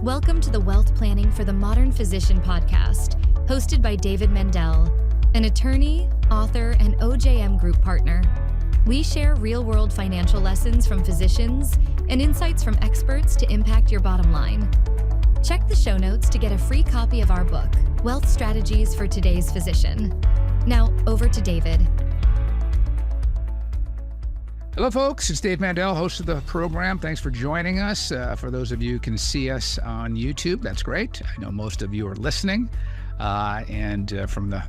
Welcome to the Wealth Planning for the Modern Physician podcast, hosted by David Mandell, an attorney, author, and OJM Group partner. We share real-world financial lessons from physicians and insights from experts to impact your bottom line. Check the show notes to get a free copy of our book, Wealth Strategies for Today's Physician. Now, over to David. Hello, folks. It's Dave Mandell, host of the program. Thanks for joining us. For those of you who can see us on YouTube, that's great. I know most of you are listening. And from the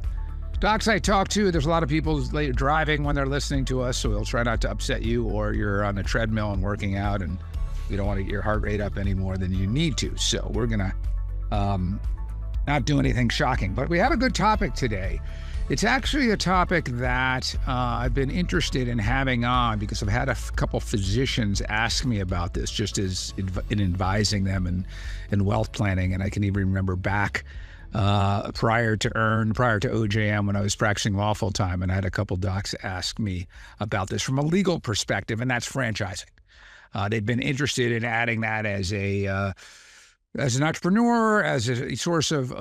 docs I talk to, there's a lot of people driving when they're listening to us, so we'll try not to upset you, or you're on the treadmill and working out, and you don't want to get your heart rate up any more than you need to. So we're going to not do anything shocking. But we have a good topic today. It's actually a topic that I've been interested in having on because I've had a couple physicians ask me about this, just as in advising them in wealth planning. And I can even remember back prior to OJM, when I was practicing law full time, and I had a couple docs ask me about this from a legal perspective, and that's franchising. They've been interested in adding that as an entrepreneur, as a source of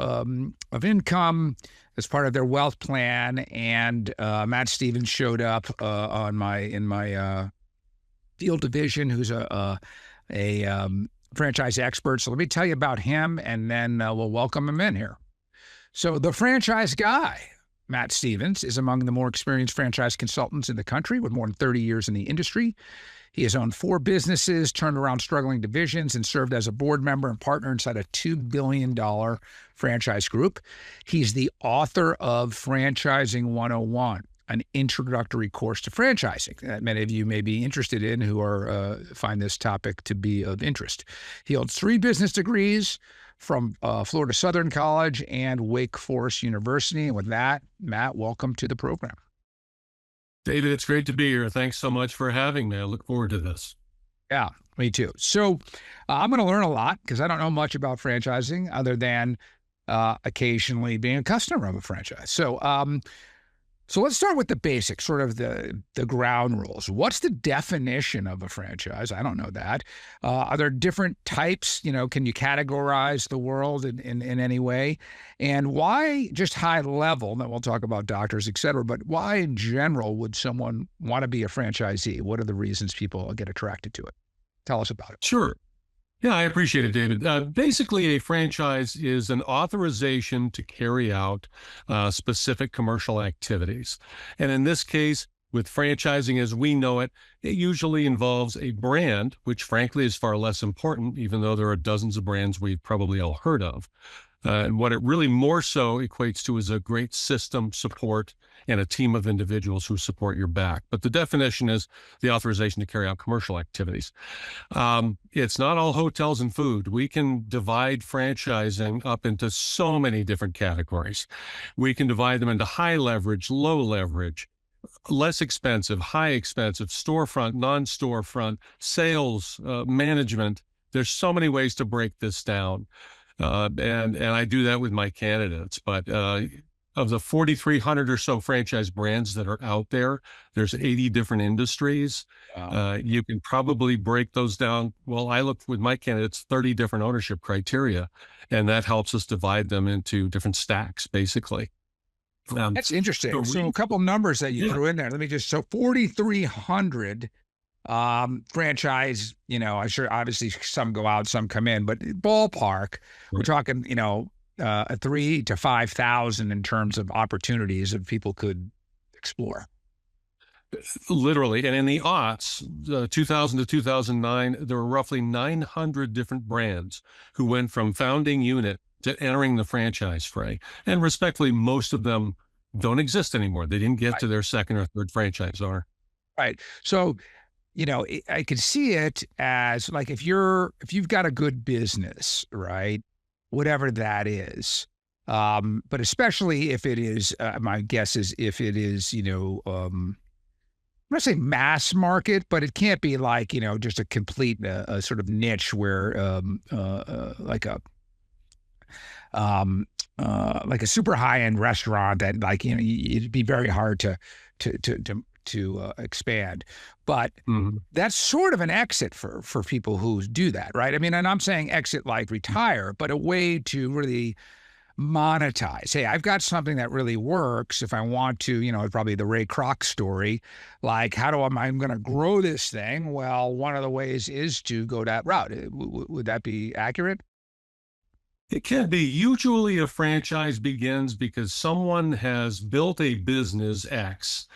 income, as part of their wealth plan. And Matt Stevens showed up in my field division, who's a franchise expert. So let me tell you about him, and then we'll welcome him in here. So the franchise guy, Matt Stevens, is among the more experienced franchise consultants in the country with more than 30 years in the industry. He has owned 4 businesses, turned around struggling divisions, and served as a board member and partner inside a $2 billion franchise group. He's the author of Franchising 101, an introductory course to franchising that many of you may be interested in who find this topic to be of interest. He holds 3 business degrees from Florida Southern College and Wake Forest University. And with that, Matt, welcome to the program. David, it's great to be here. Thanks so much for having me. I look forward to this. Yeah, me too. So I'm going to learn a lot because I don't know much about franchising other than occasionally being a customer of a franchise. So let's start with the basics, sort of the ground rules. What's the definition of a franchise? I don't know that. Are there different types? Can you categorize the world in any way? And why, just high level, then we'll talk about doctors, et cetera, but why in general would someone want to be a franchisee? What are the reasons people get attracted to it? Tell us about it. Sure. Yeah, I appreciate it, David. Basically, a franchise is an authorization to carry out specific commercial activities. And in this case, with franchising as we know it, it usually involves a brand, which frankly is far less important, even though there are dozens of brands we've probably all heard of. And what it really more so equates to is a great system support and a team of individuals who support your back. But the definition is the authorization to carry out commercial activities. It's not all hotels and food. We can divide franchising up into so many different categories. We can divide them into high leverage, low leverage, less expensive, high expensive, storefront, non-storefront, sales, management. There's so many ways to break this down. And I do that with my candidates, but of the 4,300 or so franchise brands that are out there, there's 80 different industries. Wow. You can probably break those down. Well, I look with my candidates, 30 different ownership criteria, and that helps us divide them into different stacks, basically. That's interesting. So a couple numbers that you threw in there. So 4,300 franchise, I'm sure obviously some go out, some come in, but ballpark, we're talking, 3,000 to 5,000 in terms of opportunities that people could explore. Literally. And in the aughts, 2000 to 2009, there were roughly 900 different brands who went from founding unit to entering the franchise fray. And respectfully, most of them don't exist anymore. They didn't get to their second or third franchise owner. Right. So, I could see it as like, if you've got a good business, right, whatever that is, but especially if it is, my guess is if it is, I'm going to say mass market, but it can't be like, just a complete sort of niche where like a super high-end restaurant that it'd be very hard to to expand. But Mhm. that's sort of an exit for people who do that, right? I mean, and I'm saying exit like retire, but a way to really monetize. Hey, I've got something that really works. If I want to, probably the Ray Kroc story, like how do I'm going to grow this thing? Well, one of the ways is to go that route. Would that be accurate? It can be. Usually a franchise begins because someone has built a business X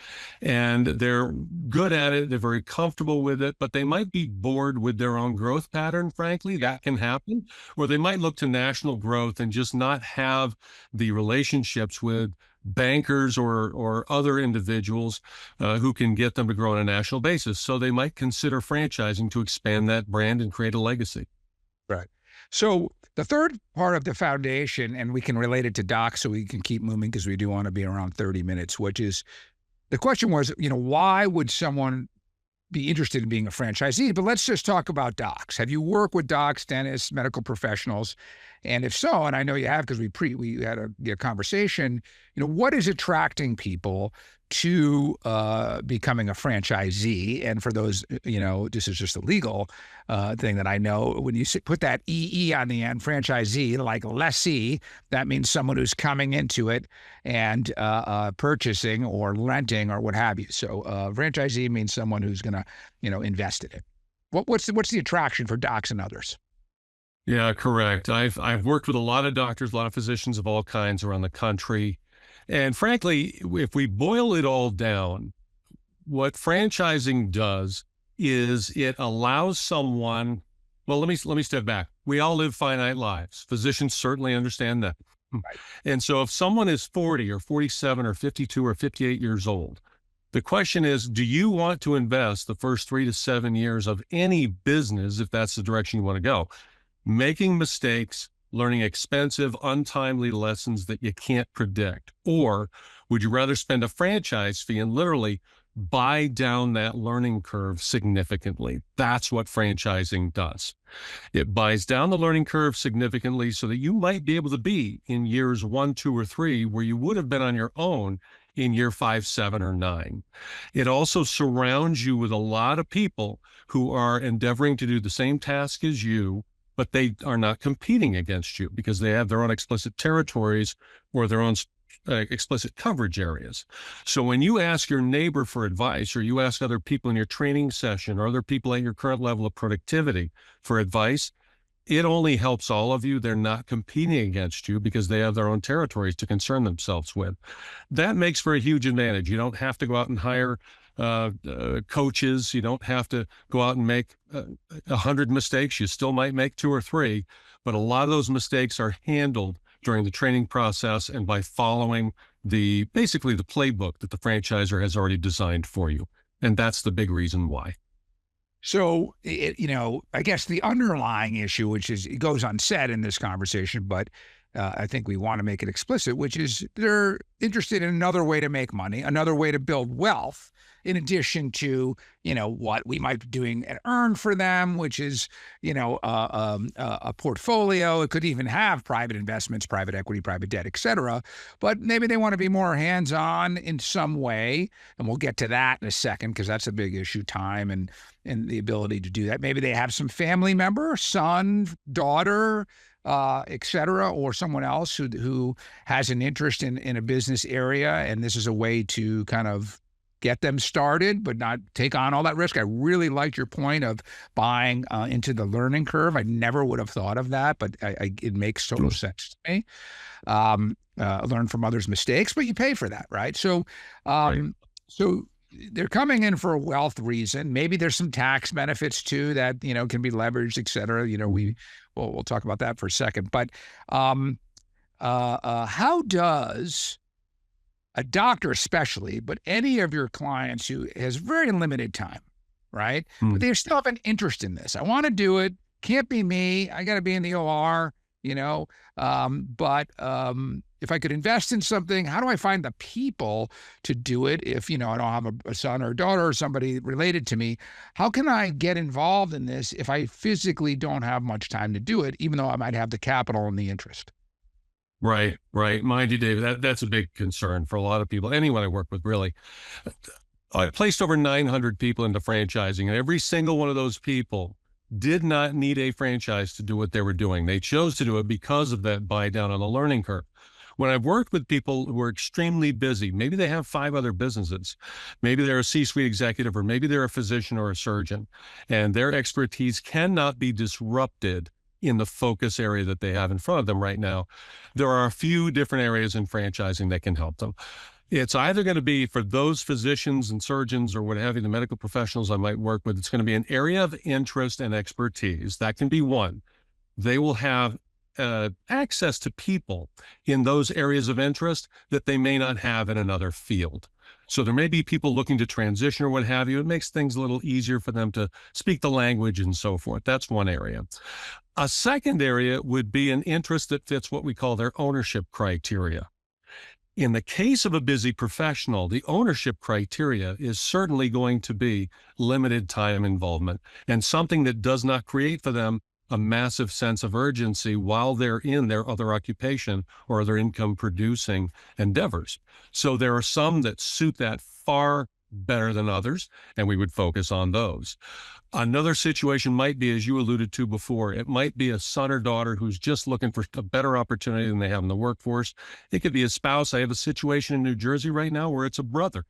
and they're good at it. They're very comfortable with it, but they might be bored with their own growth pattern. Frankly, that can happen. Or they might look to national growth and just not have the relationships with bankers or other individuals who can get them to grow on a national basis. So they might consider franchising to expand that brand and create a legacy. Right. So the third part of the foundation, and we can relate it to docs so we can keep moving because we do want to be around 30 minutes, which is the question was, why would someone be interested in being a franchisee? But let's just talk about docs. Have you worked with docs, dentists, medical professionals? And if so, and I know you have because we had a conversation, what is attracting people to becoming a franchisee? And for those, this is just a legal thing that I know. When you put that EE on the end, franchisee, like lessee, that means someone who's coming into it and purchasing or renting or what have you. So franchisee means someone who's going to, invest in it. What's the attraction for docs and others? Yeah, correct. I've worked with a lot of doctors, a lot of physicians of all kinds around the country. And frankly, if we boil it all down, what franchising does is it allows someone, well, let me step back. We all live finite lives. Physicians certainly understand that. Right. And so if someone is 40 or 47 or 52 or 58 years old, the question is, do you want to invest the first 3 to 7 years of any business, if that's the direction you want to go, making mistakes, learning expensive, untimely lessons that you can't predict? Or would you rather spend a franchise fee and literally buy down that learning curve significantly? That's what franchising does. It buys down the learning curve significantly so that you might be able to be in years 1, 2, or 3 where you would have been on your own in year 5, 7, or 9. It also surrounds you with a lot of people who are endeavoring to do the same task as you, but they are not competing against you because they have their own explicit territories or their own explicit coverage areas. So when you ask your neighbor for advice, or you ask other people in your training session or other people at your current level of productivity for advice, it only helps all of you. They're not competing against you because they have their own territories to concern themselves with. That makes for a huge advantage. You don't have to go out and hire coaches. You don't have to go out and make 100 mistakes. You still might make 2 or 3, but a lot of those mistakes are handled during the training process and by following basically the playbook that the franchisor has already designed for you. And that's the big reason why. So, I guess the underlying issue, which is, it goes unsaid in this conversation, but I think we want to make it explicit, which is they're interested in another way to make money, another way to build wealth, in addition to, what we might be doing and earn for them, which is, a portfolio. It could even have private investments, private equity, private debt, et cetera. But maybe they want to be more hands-on in some way. And we'll get to that in a second, because that's a big issue, time and the ability to do that. Maybe they have some family member, son, daughter, et cetera, or someone else who has an interest in a business area. And this is a way to kind of get them started, but not take on all that risk. I really liked your point of buying into the learning curve. I never would have thought of that, but it makes total sense to me. Learn from others' mistakes, but you pay for that, right? So, so they're coming in for a wealth reason. Maybe there's some tax benefits too that, can be leveraged, et cetera. We'll talk about that for a second. But how does a doctor especially, but any of your clients who has very limited time, right? But they still have an interest in this. I want to do it. Can't be me. I got to be in the OR, but if I could invest in something, how do I find the people to do it? If, I don't have a son or a daughter or somebody related to me, how can I get involved in this if I physically don't have much time to do it, even though I might have the capital and the interest? Right. Mind you, David, that's a big concern for a lot of people, anyone I work with, really. I placed over 900 people into franchising, and every single one of those people did not need a franchise to do what they were doing. They chose to do it because of that buy down on the learning curve. When I've worked with people who are extremely busy, maybe they have 5 other businesses, maybe they're a C-suite executive, or maybe they're a physician or a surgeon, and their expertise cannot be disrupted in the focus area that they have in front of them right now. There are a few different areas in franchising that can help them. It's either going to be for those physicians and surgeons or what have you, the medical professionals I might work with, it's going to be an area of interest and expertise. That can be one. They will have access to people in those areas of interest that they may not have in another field. So there may be people looking to transition or what have you. It makes things a little easier for them to speak the language and so forth. That's one area. A second area would be an interest that fits what we call their ownership criteria. In the case of a busy professional, the ownership criteria is certainly going to be limited time involvement and something that does not create for them a massive sense of urgency while they're in their other occupation or other income producing endeavors. So there are some that suit that far better than others, and we would focus on those. Another situation might be, as you alluded to before, it might be a son or daughter who's just looking for a better opportunity than they have in the workforce. It could be a spouse. I have a situation in New Jersey right now where it's a brother,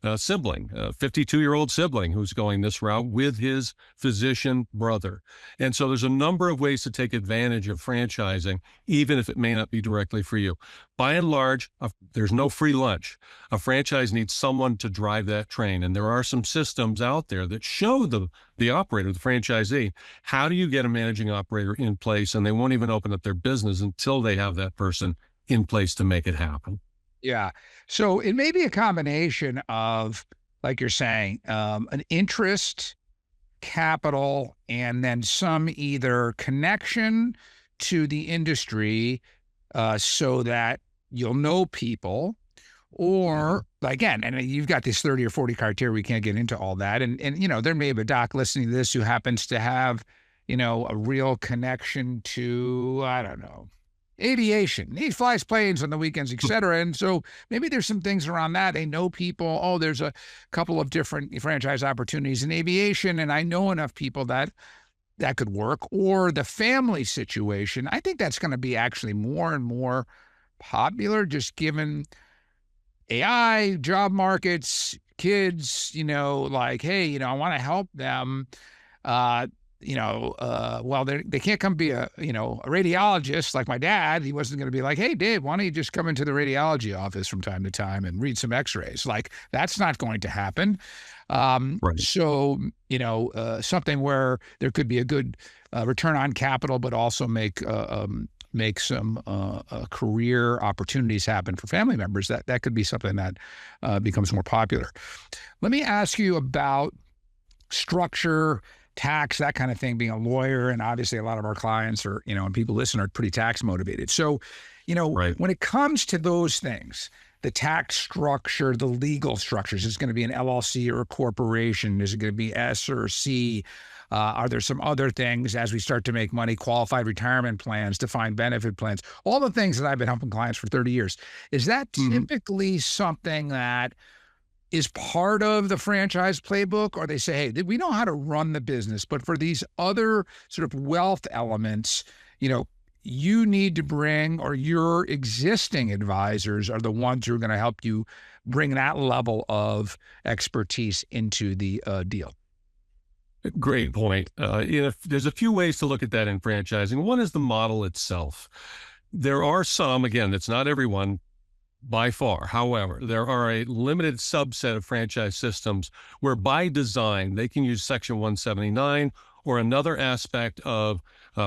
a sibling, a 52-year-old sibling who's going this route with his physician brother. And so there's a number of ways to take advantage of franchising, even if it may not be directly for you. By and large, there's no free lunch. A franchise needs someone to drive that train. And there are some systems out there that show the operator, the franchisee, how do you get a managing operator in place? And they won't even open up their business until they have that person in place to make it happen. Yeah. So it may be a combination of, like you're saying, an interest, capital, and then some either connection to the industry so that you'll know people, or again, and you've got this 30 or 40 criteria. We can't get into all that. And there may be a doc listening to this who happens to have, a real connection to, I don't know, aviation. He flies planes on the weekends, et cetera. And so maybe there's some things around that. They know people. Oh, there's a couple of different franchise opportunities in aviation, and I know enough people that could work. Or the family situation. I think that's going to be actually more and more popular, just given AI, job markets, kids, like, hey, I want to help them. Well, they can't come be a radiologist like my dad. He wasn't going to be like, hey, Dave, why don't you just come into the radiology office from time to time and read some x-rays? Like, that's not going to happen. Right. So, something where there could be a good return on capital, but also make some career opportunities happen for family members. That could be something that becomes more popular. Let me ask you about structure, tax, that kind of thing, being a lawyer. And obviously a lot of our clients are, and people listen are pretty tax motivated. So, right, when it comes to those things, the tax structure, the legal structures, is it going to be an LLC or a corporation? Is it going to be S or C? Are there some other things as we start to make money, qualified retirement plans, defined benefit plans, all the things that I've been helping clients for 30 years? Is that typically something that is part of the franchise playbook, or they say, hey, we know how to run the business, but for these other sort of wealth elements, you need to bring, or your existing advisors are the ones who are going to help you bring that level of expertise into the deal? Great point. There's a few ways to look at that in franchising. One is the model itself. There are some, again, it's not everyone, by far. However, there are a limited subset of franchise systems where by design, they can use Section 179 or another aspect of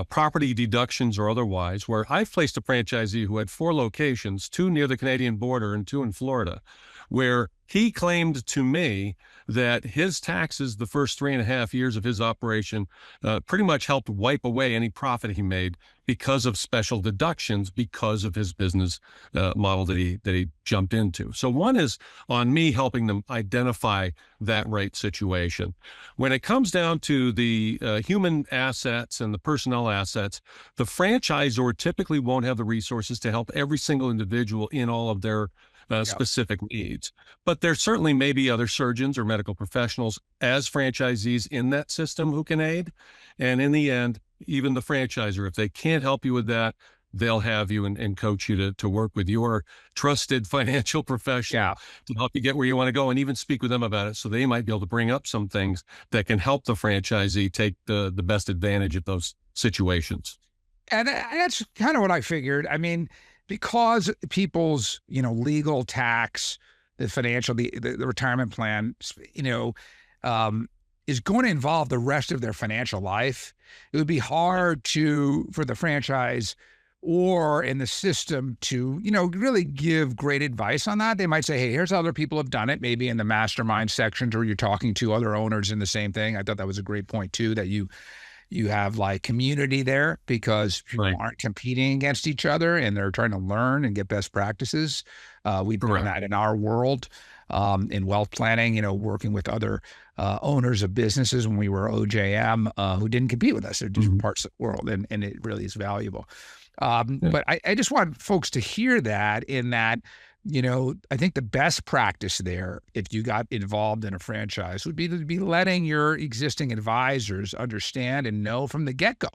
property deductions or otherwise, where I've placed a franchisee who had 4 locations, 2 near the Canadian border and 2 in Florida, where he claimed to me that his taxes the first 3.5 years of his operation pretty much helped wipe away any profit he made because of special deductions because of his business model that he jumped into. So one is on me helping them identify that right situation. When it comes down to the human assets and the personnel assets, the franchisor typically won't have the resources to help every single individual in all of their Yeah. specific needs. But there certainly may be other surgeons or medical professionals as franchisees in that system who can aid. And in the end, even the franchisor, if they can't help you with that, they'll have you and coach you to work with your trusted financial professional Yeah. to help you get where you want to go, and even speak with them about it. So they might be able to bring up some things that can help the franchisee take the best advantage of those situations. And that's kind of what I figured. I mean, because people's, legal, tax, the financial, the retirement plan, is going to involve the rest of their financial life, it would be hard for the franchise or in the system to, really give great advice on that. They might say, hey, here's how other people have done it, maybe in the mastermind sections, or you're talking to other owners in the same thing. I thought that was a great point too, that you have like community there because people Right. aren't competing against each other and they're trying to learn and get best practices. We've done Correct. that in our world, in wealth planning, working with other owners of businesses when we were OJM who didn't compete with us. They're different parts of the world, and it really is valuable. Yeah. But I just want folks to hear that in that, I think the best practice there, if you got involved in a franchise, would be to be letting your existing advisors understand and know from the get-go,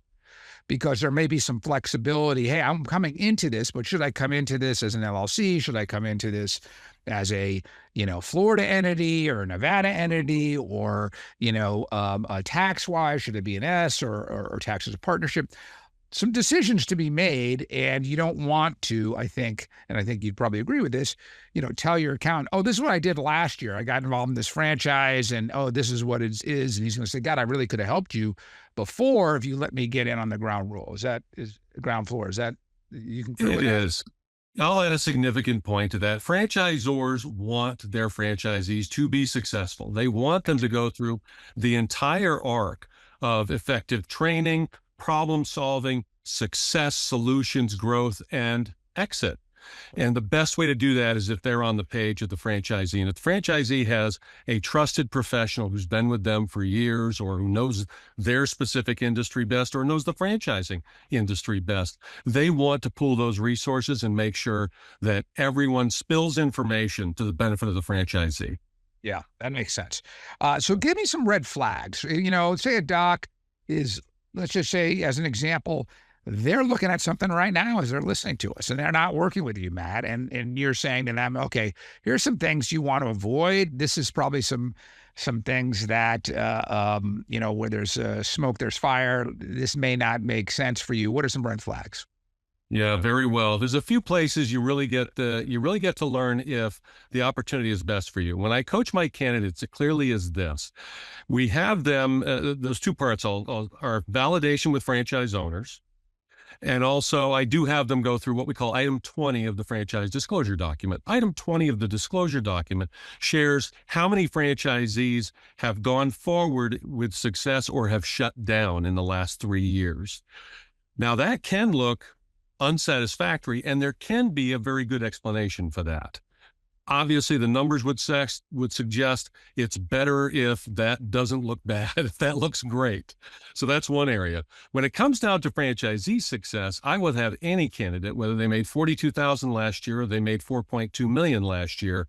because there may be some flexibility. Hey, I'm coming into this, but should I come into this as an LLC? Should I come into this as a, Florida entity or a Nevada entity, or, tax-wise, should it be an S or tax as a partnership? Some decisions to be made, and you don't want to, I think, and I think you'd probably agree with this, tell your accountant, oh, this is what I did last year. I got involved in this franchise, and oh, this is what it is. And he's going to say, God, I really could have helped you before if you let me get in on the ground floor. Is that, you can feel It it? is. I'll add a significant point to that. Franchisors want their franchisees to be successful. They want them to go through the entire arc of effective training, problem solving, success, solutions, growth, and exit. And the best way to do that is if they're on the page of the franchisee. And if the franchisee has a trusted professional who's been with them for years, or who knows their specific industry best, or knows the franchising industry best, they want to pool those resources and make sure that everyone spills information to the benefit of the franchisee. Yeah, that makes sense. So give me some red flags. Say a doc is, let's just say, as an example, they're looking at something right now as they're listening to us, and they're not working with you, Matt. And you're saying to them, okay, here's some things you want to avoid. This is probably some things that, where there's smoke, there's fire. This may not make sense for you. What are some red flags? Yeah, very well. There's a few places you really get to learn if the opportunity is best for you. When I coach my candidates, it clearly is this. We have them, those two parts are validation with franchise owners. And also, I do have them go through what we call item 20 of the franchise disclosure document. Item 20 of the disclosure document shares how many franchisees have gone forward with success or have shut down in the last 3 years. Now, that can look unsatisfactory, and there can be a very good explanation for that. Obviously, the numbers would suggest it's better if that doesn't look bad, if that looks great. So that's one area. When it comes down to franchisee success, I would have any candidate, whether they made $42,000 last year or they made $4.2 million last year,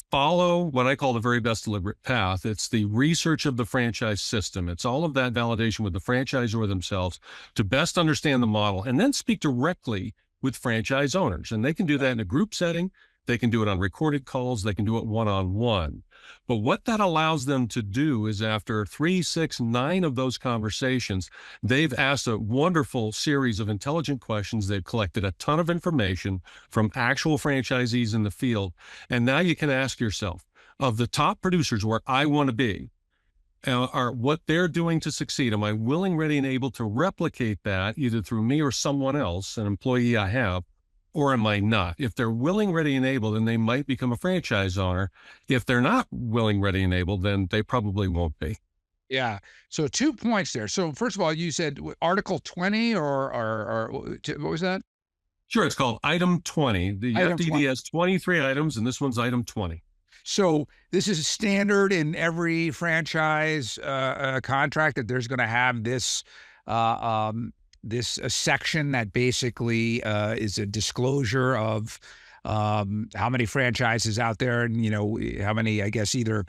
follow what I call the very best deliberate path. It's the research of the franchise system. It's all of that validation with the franchisor themselves to best understand the model, and then speak directly with franchise owners. And they can do that in a group setting. They can do it on recorded calls. They can do it one-on-one. But what that allows them to do is, after 3, 6, 9 of those conversations, they've asked a wonderful series of intelligent questions. They've collected a ton of information from actual franchisees in the field. And now you can ask yourself, of the top producers where I want to be, are what they're doing to succeed, am I willing, ready, and able to replicate that either through me or someone else, an employee I have, or am I not? If they're willing, ready, and able, then they might become a franchise owner. If they're not willing, ready, and able, then they probably won't be. Yeah. So 2 points there. So first of all, you said Article 20 or what was that? Sure, it's called Item 20. The Item FDD 20. has 23 items, and this one's Item 20. So this is standard in every franchise contract, that there's going to have this this section that basically is a disclosure of how many franchises out there, and how many, I guess, either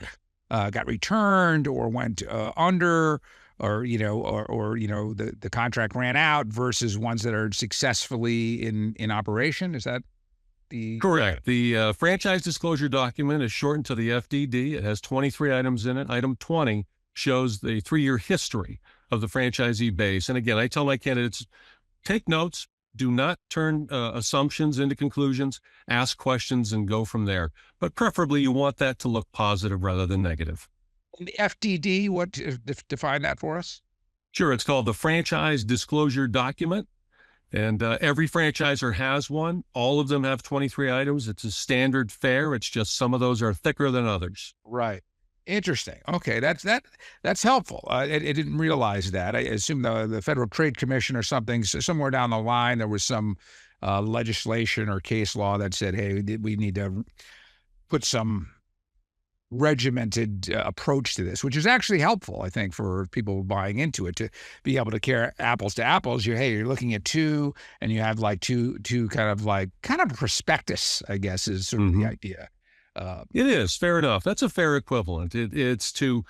got returned or went under, or the contract ran out versus ones that are successfully in operation. Is that the Correct. The franchise disclosure document is shortened to the FDD. It has 23 items in it. Item 20 shows the 3-year history of the franchisee base. And again, I tell my candidates, take notes. Do not turn assumptions into conclusions. Ask questions and go from there. But preferably, you want that to look positive rather than negative. And the FDD? What define that for us? Sure. It's called the franchise disclosure document. And every franchisor has one. All of them have 23 items. It's a standard fare. It's just some of those are thicker than others. Right. Interesting. Okay, that's helpful. I didn't realize that. I assume the Federal Trade Commission or something, somewhere down the line, there was some legislation or case law that said, hey, we need to put some regimented approach to this, which is actually helpful, I think, for people buying into it, to be able to compare apples to apples. You're looking at two, and you have like two kind of prospectus, I guess, is sort of the idea. It is fair enough. That's a fair equivalent. It's to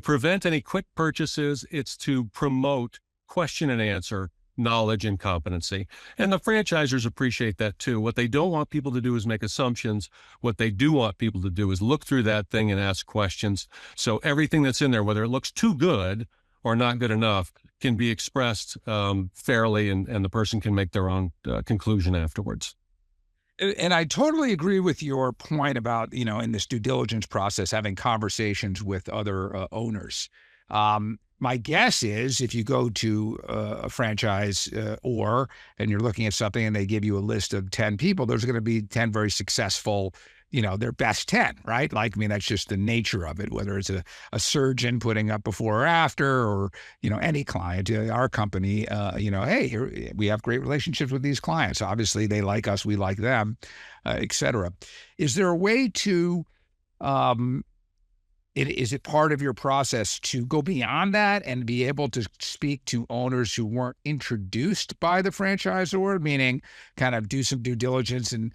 prevent any quick purchases. It's to promote question and answer, knowledge and competency. And the franchisors appreciate that too. What they don't want people to do is make assumptions. What they do want people to do is look through that thing and ask questions. So everything that's in there, whether it looks too good or not good enough, can be expressed fairly, and the person can make their own conclusion afterwards. And I totally agree with your point about, in this due diligence process, having conversations with other owners. My guess is if you go to a franchise and you're looking at something and they give you a list of 10 people, there's going to be 10 very successful, their best 10, right? That's just the nature of it, whether it's a surgeon putting up before or after, or, any client, our company, hey, here, we have great relationships with these clients. Obviously they like us, we like them, et cetera. Is there a way to, is it part of your process to go beyond that and be able to speak to owners who weren't introduced by the franchisor, meaning kind of do some due diligence? And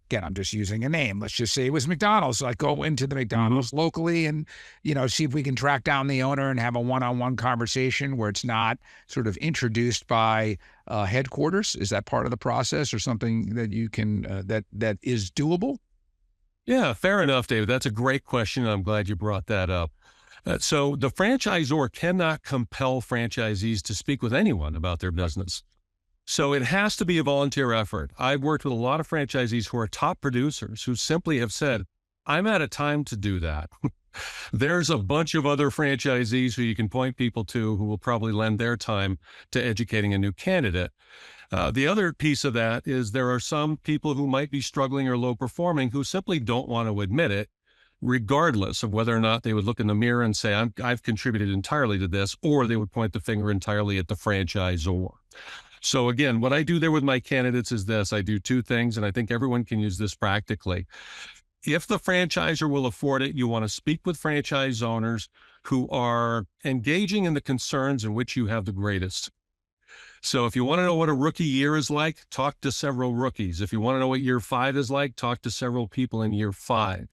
again, I'm just using a name. Let's just say it was McDonald's. Like, go into the McDonald's locally and, see if we can track down the owner and have a one-on-one conversation where it's not sort of introduced by headquarters. Is that part of the process, or something that you can, that is doable? Yeah, fair enough, David. That's a great question. I'm glad you brought that up. So the franchisor cannot compel franchisees to speak with anyone about their business. So it has to be a volunteer effort. I've worked with a lot of franchisees who are top producers who simply have said, I'm out of time to do that. There's a bunch of other franchisees who you can point people to who will probably lend their time to educating a new candidate. The other piece of that is there are some people who might be struggling or low performing who simply don't want to admit it, regardless of whether or not they would look in the mirror and say, I've contributed entirely to this, or they would point the finger entirely at the franchisor. So again, what I do there with my candidates is this. I do two things, and I think everyone can use this practically. If the franchisor will afford it, you want to speak with franchise owners who are engaging in the concerns in which you have the greatest. So if you want to know what a rookie year is like, talk to several rookies. If you want to know what year 5 is like, talk to several people in year 5.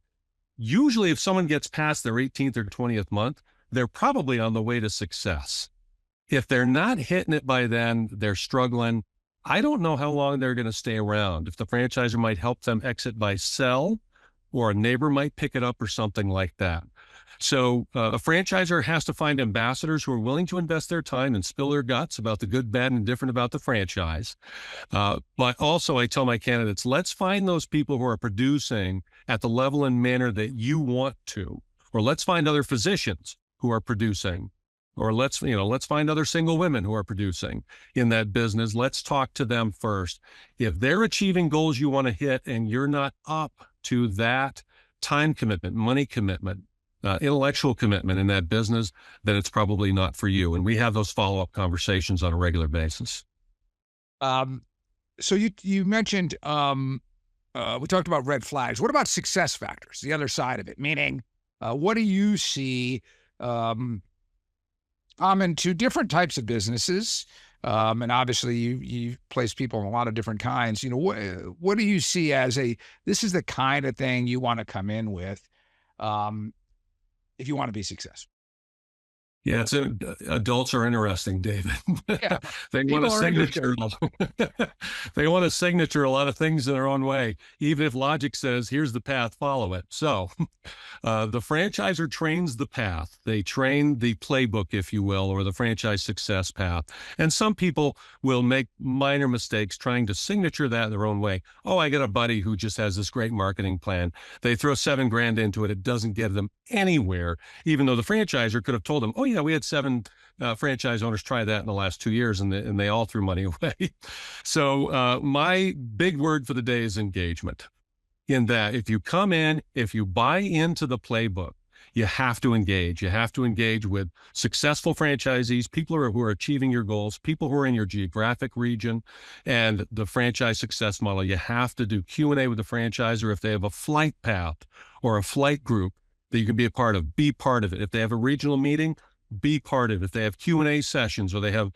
Usually if someone gets past their 18th or 20th month, they're probably on the way to success. If they're not hitting it by then, they're struggling. I don't know how long they're going to stay around. If the franchisor might help them exit by sell, or a neighbor might pick it up or something like that. So a franchisor has to find ambassadors who are willing to invest their time and spill their guts about the good, bad, and indifferent about the franchise. But also I tell my candidates, let's find those people who are producing at the level and manner that you want to, or let's find other physicians who are producing, or let's find other single women who are producing in that business. Let's talk to them first. If they're achieving goals you want to hit and you're not up to that time commitment, money commitment, intellectual commitment in that business, then it's probably not for you. And we have those follow-up conversations on a regular basis. So you mentioned, we talked about red flags. What about success factors, the other side of it? Meaning, what do you see common to different types of businesses, And obviously you place people in a lot of different kinds. What do you see as this is the kind of thing you want to come in with, um, if you want to be successful? Yeah, adults are interesting, David. Yeah, They want people a are interested. signature. They want a signature a lot of things in their own way, even if logic says, here's the path, follow it. So the franchisor trains the path. They train the playbook, if you will, or the franchise success path. And some people will make minor mistakes trying to signature that in their own way. Oh, I got a buddy who just has this great marketing plan. They throw $7,000 into it. It doesn't get them anywhere, even though the franchisor could have told them, oh, yeah, we had 7 franchise owners try that in the last 2 years, and they all threw money away. So my big word for the day is engagement. In that, if you come in, if you buy into the playbook, you have to engage. You have to engage with successful franchisees, people who are achieving your goals, people who are in your geographic region, and the franchise success model. You have to do Q&A with the franchisor if they have a flight path or a flight group that you can be a part of. Be part of it. If they have a regional meeting, be part of it. If they have Q&A sessions, or they have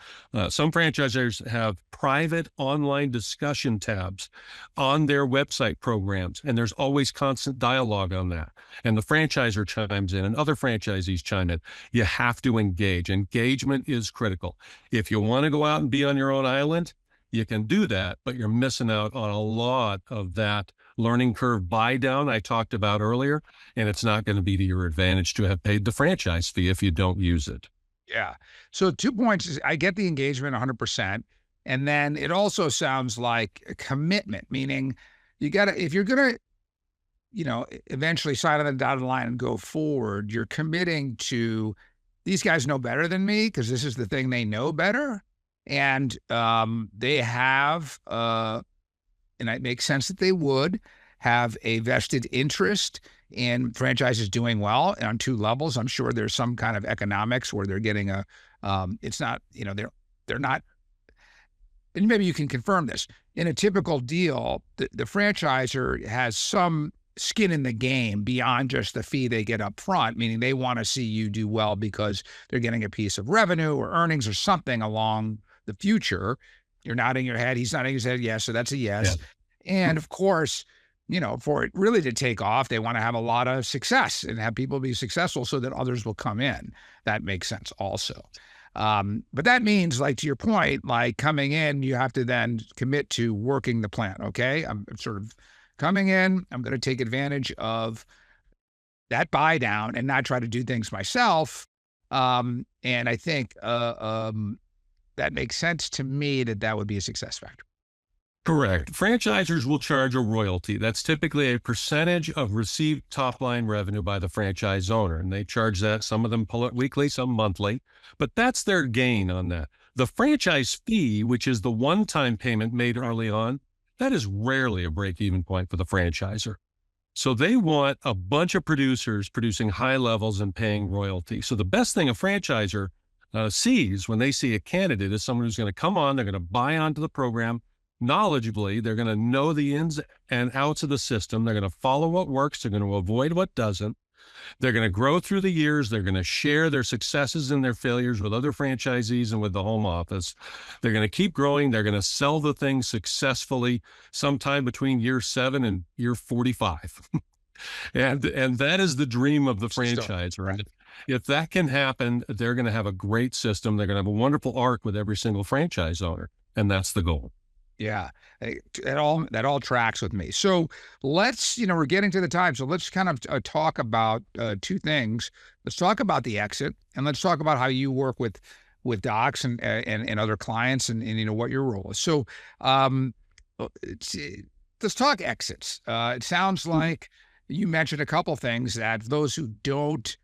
some franchisors have private online discussion tabs on their website programs, and there's always constant dialogue on that. And the franchisor chimes in and other franchisees chime in. You have to engage. Engagement is critical. If you want to go out and be on your own island, you can do that, but you're missing out on a lot of that learning curve buy down I talked about earlier, and it's not going to be to your advantage to have paid the franchise fee if you don't use it. Yeah. So 2 points is I get the engagement 100%. And then it also sounds like a commitment, meaning if you're going to, eventually sign on the dotted line and go forward, you're committing to these guys know better than me because this is the thing they know better. And they have, and it makes sense that they would have a vested interest in franchises doing well on 2 levels. I'm sure there's some kind of economics where they're getting it's not, they're not, and maybe you can confirm this. In a typical deal, the franchisor has some skin in the game beyond just the fee they get up front, meaning they want to see you do well because they're getting a piece of revenue or earnings or something along the future. You're nodding your head. He's nodding his head. Yes. So that's a yes. Yeah. And of course, for it really to take off, they want to have a lot of success and have people be successful so that others will come in. That makes sense also. But that means, like, to your point, like coming in, you have to then commit to working the plan. Okay. I'm sort of coming in. I'm going to take advantage of that buy down and not try to do things myself. And I think, that makes sense to me that would be a success factor. Correct. Franchisors will charge a royalty. That's typically a percentage of received top-line revenue by the franchise owner, and they charge that. Some of them pull it weekly, some monthly, but that's their gain on that. The franchise fee, which is the one-time payment made early on, that is rarely a break-even point for the franchisor. So they want a bunch of producers producing high levels and paying royalty. So the best thing a franchisor sees when they see a candidate is someone who's going to come on, they're going to buy onto the program knowledgeably, they're going to know the ins and outs of the system, they're going to follow what works, they're going to avoid what doesn't, they're going to grow through the years, they're going to share their successes and their failures with other franchisees and with the home office, they're going to keep growing, they're going to sell the thing successfully sometime between year 7 and year 45. and that is the dream of the franchise, right? If that can happen, they're going to have a great system. They're going to have a wonderful arc with every single franchise owner. And that's the goal. Yeah, that all tracks with me. So let's, we're getting to the time. So let's kind of talk about 2 things. Let's talk about the exit, and let's talk about how you work with docs and other clients and what your role is. So let's talk exits. It sounds like you mentioned a couple things that those who don't,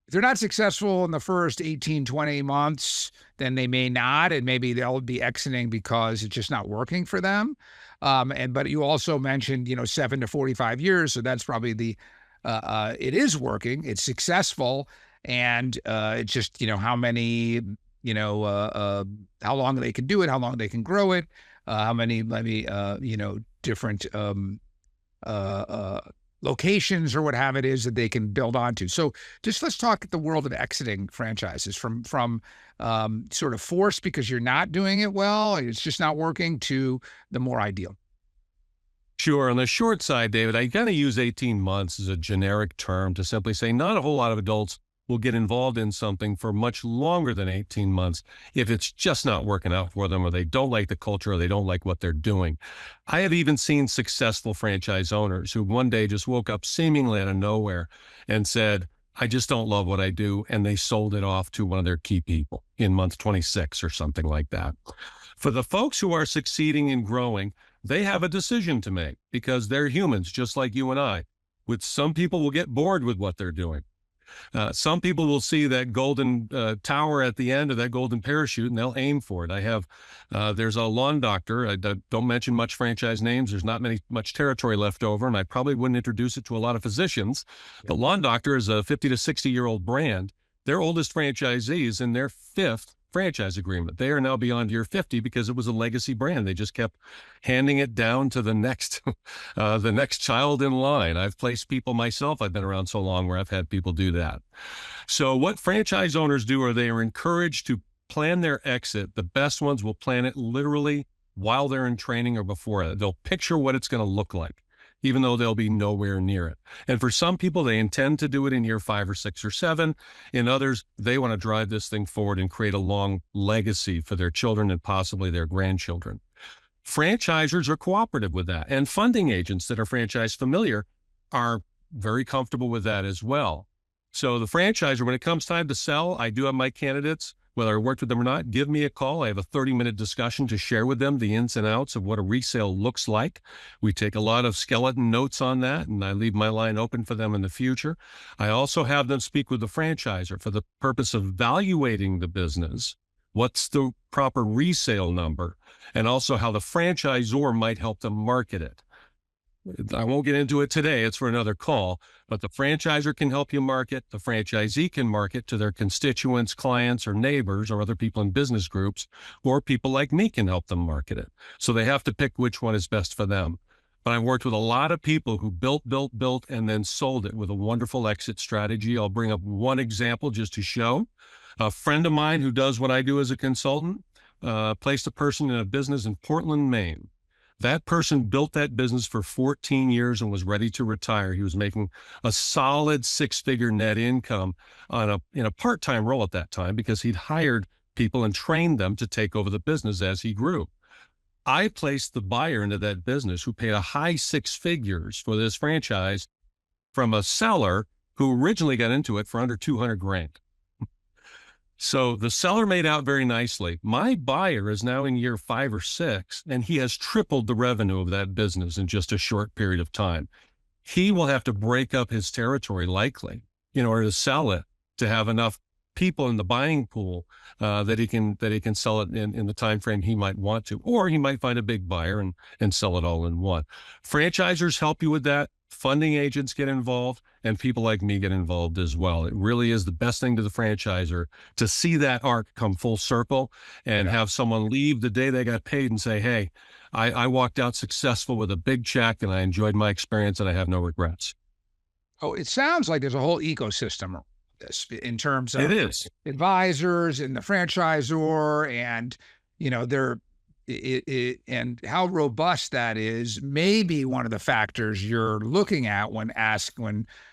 if they're not successful in the first 18, 20 months, then they may not, and maybe they'll be exiting because it's just not working for them. But you also mentioned, 7 to 45 years. So that's probably it is working, it's successful. And it's just, how many, how long they can do it, how long they can grow it, how many, maybe, different locations or what have it is that they can build onto. So just let's talk the world of exiting franchises from sort of forced because you're not doing it well, it's just not working, to the more ideal. Sure. On the short side, David, I kind of use 18 months as a generic term to simply say not a whole lot of adults will get involved in something for much longer than 18 months if it's just not working out for them, or they don't like the culture, or they don't like what they're doing. I have even seen successful franchise owners who one day just woke up seemingly out of nowhere and said, I just don't love what I do. And they sold it off to one of their key people in month 26 or something like that. For the folks who are succeeding and growing, they have a decision to make because they're humans just like you and I. With some people will get bored with what they're doing. Some people will see that golden tower at the end of that golden parachute and they'll aim for it. There's a lawn doctor. I don't mention much franchise names. There's not much territory left over, and I probably wouldn't introduce it to a lot of physicians. But Lawn Doctor is a 50 to 60-year-old brand. Their oldest franchisee is in their 5th franchise agreement. They are now beyond year 50 because it was a legacy brand. They just kept handing it down to the next child in line. I've placed people myself. I've been around so long where I've had people do that. So what franchise owners do are they are encouraged to plan their exit. The best ones will plan it literally while they're in training or before it. They'll picture what it's going to look like, even though they'll be nowhere near it. And for some people, they intend to do it in year 5 or 6 or 7. In others, they want to drive this thing forward and create a long legacy for their children and possibly their grandchildren. Franchisors are cooperative with that, and funding agents that are franchise familiar are very comfortable with that as well. So the franchisor, when it comes time to sell, I do have my candidates, whether I worked with them or not, give me a call. I have a 30-minute discussion to share with them the ins and outs of what a resale looks like. We take a lot of skeleton notes on that, and I leave my line open for them in the future. I also have them speak with the franchisor for the purpose of evaluating the business. What's the proper resale number? And also how the franchisor might help them market it. I won't get into it today. It's for another call, but the franchisor can help you market. The franchisee can market to their constituents, clients, or neighbors, or other people in business groups, or people like me can help them market it. So they have to pick which one is best for them. But I've worked with a lot of people who built, and then sold it with a wonderful exit strategy. I'll bring up one example just to show. A friend of mine who does what I do as a consultant placed a person in a business in Portland, Maine. That person built that business for 14 years and was ready to retire. He was making a solid 6-figure net income in a part-time role at that time because he'd hired people and trained them to take over the business as he grew. I placed the buyer into that business who paid a high 6 figures for this franchise from a seller who originally got into it for under $200,000. So the seller made out very nicely. My buyer is now in year 5 or 6, and he has tripled the revenue of that business in just a short period of time. He will have to break up his territory likely in order to sell it, to have enough people in the buying pool that he can sell it in the time frame he might want to, or he might find a big buyer and sell it all in one. Franchisors help you with that. Funding agents get involved, and people like me get involved as well. It really is the best thing to the franchisor to see that arc come full circle and have someone leave the day they got paid and say, hey, I walked out successful with a big check and I enjoyed my experience and I have no regrets. Oh, it sounds like there's a whole ecosystem of this in terms of it is advisors and the franchisor, and and how robust that is may be one of the factors you're looking at when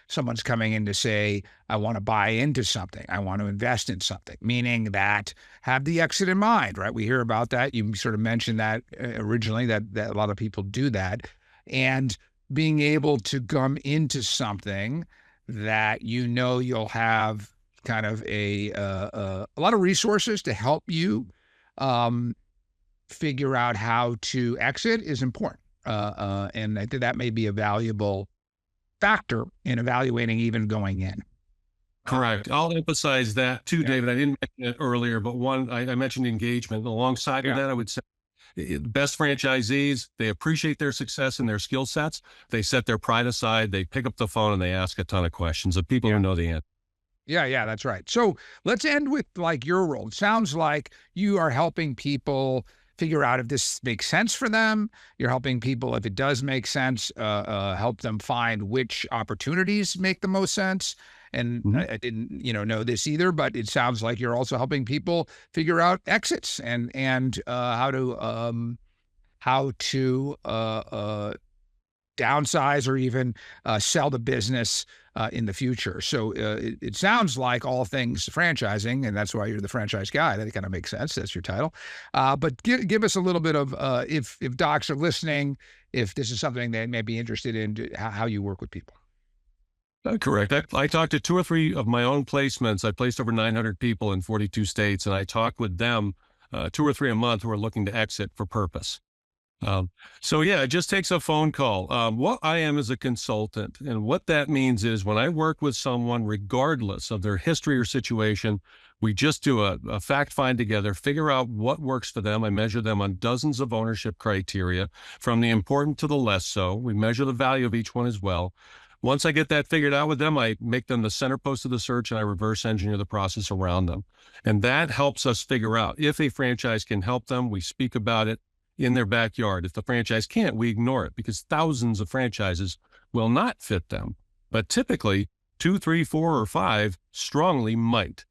someone's coming in to say, I want to buy into something. I want to invest in something, meaning that have the exit in mind, right? We hear about that. You sort of mentioned that originally, that a lot of people do that. And being able to come into something that you'll have kind of a lot of resources to help you figure out how to exit is important. And I think that may be a valuable factor in evaluating even going in. Correct. I'll emphasize that too, David. I didn't mention it earlier, but I mentioned engagement. Alongside of that, I would say best franchisees, they appreciate their success and their skill sets. They set their pride aside. They pick up the phone and they ask a ton of questions of people who know the answer. Yeah, that's right. So let's end with like your role. It sounds like you are helping people figure out if this makes sense for them. You're helping people, if it does make sense, help them find which opportunities make the most sense. And I didn't, know this either, but it sounds like you're also helping people figure out exits and how to downsize or even sell the business in the future. So it sounds like all things franchising, and that's why you're the franchise guy. That kind of makes sense. That's your title. But give us a little bit of, if docs are listening, if this is something they may be interested in, how you work with people. Correct. I talked to 2 or 3 of my own placements. I placed over 900 people in 42 states, and I talk with them 2 or 3 a month who are looking to exit for purpose. So yeah, it just takes a phone call. What I am is a consultant, and what that means is when I work with someone, regardless of their history or situation, we just do a fact find together, figure out what works for them. I measure them on dozens of ownership criteria, from the important to the less so. We measure the value of each one as well. Once I get that figured out with them, I make them the center post of the search, and I reverse engineer the process around them. And that helps us figure out if a franchise can help them. We speak about it in their backyard. If the franchise can't, we ignore it, because thousands of franchises will not fit them. But typically 2, 3, 4, or 5 strongly might.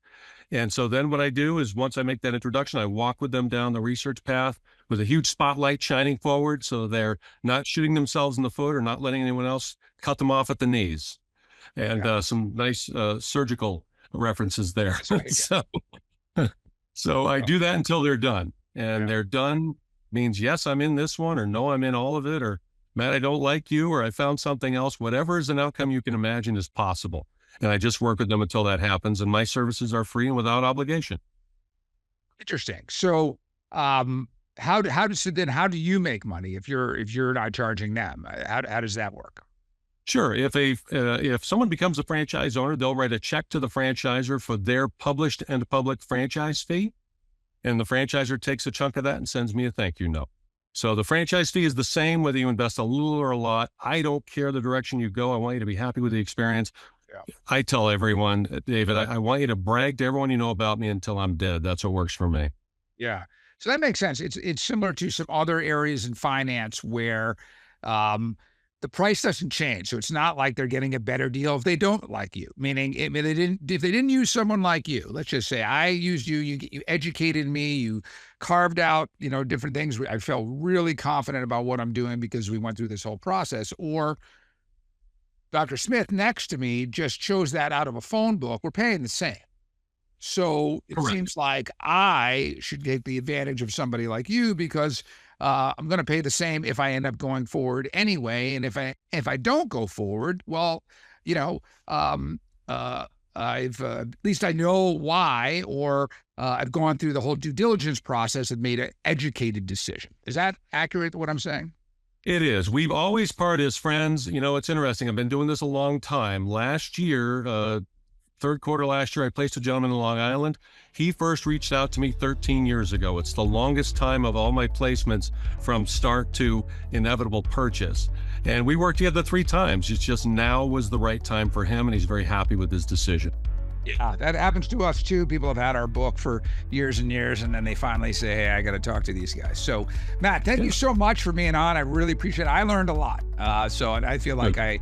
And so then what I do is, once I make that introduction, I walk with them down the research path with a huge spotlight shining forward, so they're not shooting themselves in the foot or not letting anyone else cut them off at the knees. And some nice surgical references there. So I do that until they're done. And they're done means, yes, I'm in this one, or no, I'm in all of it, or Matt, I don't like you, or I found something else. Whatever is an outcome you can imagine is possible. And I just work with them until that happens. And my services are free and without obligation. Interesting. So, how do you make money if you're not charging them? How does that work? Sure. If someone becomes a franchise owner, they'll write a check to the franchisor for their published and public franchise fee. And the franchisor takes a chunk of that and sends me a thank you note. So the franchise fee is the same, whether you invest a little or a lot. I don't care the direction you go. I want you to be happy with the experience. Yeah. I tell everyone, David, I want you to brag to everyone you know about me until I'm dead. That's what works for me. Yeah. So that makes sense. It's similar to some other areas in finance where the price doesn't change. So it's not like they're getting a better deal if they don't like you. Meaning, if they didn't use someone like you, let's just say I used you, you educated me, you carved out, different things. I felt really confident about what I'm doing because we went through this whole process. Or Dr. Smith next to me just chose that out of a phone book. We're paying the same. So it Correct. seems like I should take the advantage of somebody like you because I'm going to pay the same if I end up going forward anyway. And if I don't go forward, well, I've at least I know why, or I've gone through the whole due diligence process and made an educated decision. Is that accurate, what I'm saying? It is. We've always parted as friends. It's interesting. I've been doing this a long time. Last year, third quarter last year, I placed a gentleman in Long Island. He first reached out to me 13 years ago. It's the longest time of all my placements from start to inevitable purchase. And we worked together 3 times. It's just now was the right time for him, and he's very happy with his decision. Yeah, that happens to us too. People have had our book for years and years, and then they finally say, hey, I got to talk to these guys. So Matt, thank you so much for being on. I really appreciate it. I learned a lot. So I feel like I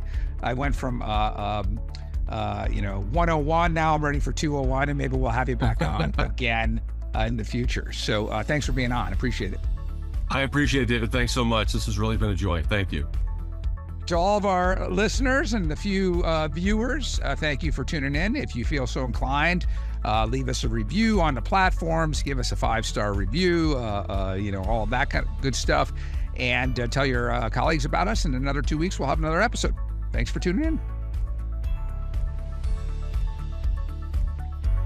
went from 101. Now I'm ready for 201, and maybe we'll have you back on again in the future. So thanks for being on. Appreciate it. I appreciate it, David. Thanks so much. This has really been a joy. Thank you. To all of our listeners and the few viewers, thank you for tuning in. If you feel so inclined, leave us a review on the platforms, give us a 5-star review, all that kind of good stuff, and tell your colleagues about us. In another 2 weeks, we'll have another episode. Thanks for tuning in.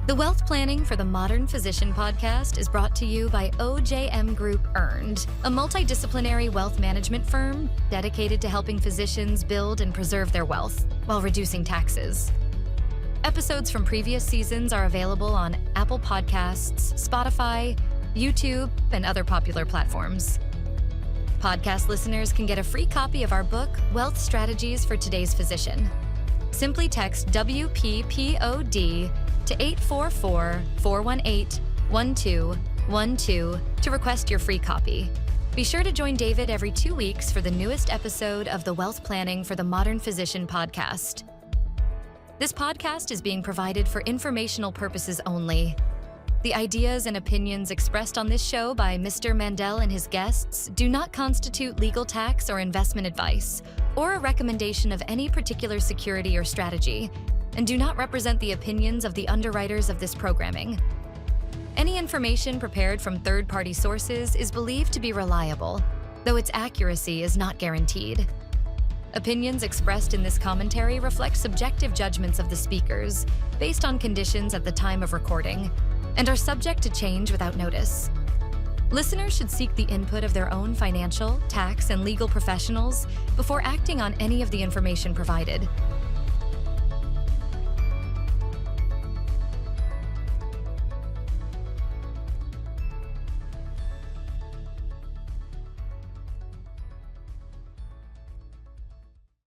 The Wealth Planning for the Modern Physician podcast is brought to you by OJM Group Earned, a multidisciplinary wealth management firm dedicated to helping physicians build and preserve their wealth while reducing taxes. Episodes from previous seasons are available on Apple Podcasts, Spotify, YouTube, and other popular platforms. Podcast listeners can get a free copy of our book, Wealth Strategies for Today's Physician. Simply text WPPOD to 844-418-1211 888-888-12 to request your free copy. Be sure to join David every 2 weeks for the newest episode of the Wealth Planning for the Modern Physician podcast. This podcast is being provided for informational purposes only. The ideas and opinions expressed on this show by Mr. Mandell and his guests do not constitute legal tax or investment advice, or a recommendation of any particular security or strategy, and do not represent the opinions of the underwriters of this programming. Any information prepared from third-party sources is believed to be reliable, though its accuracy is not guaranteed. Opinions expressed in this commentary reflect subjective judgments of the speakers based on conditions at the time of recording and are subject to change without notice. Listeners should seek the input of their own financial, tax, and legal professionals before acting on any of the information provided.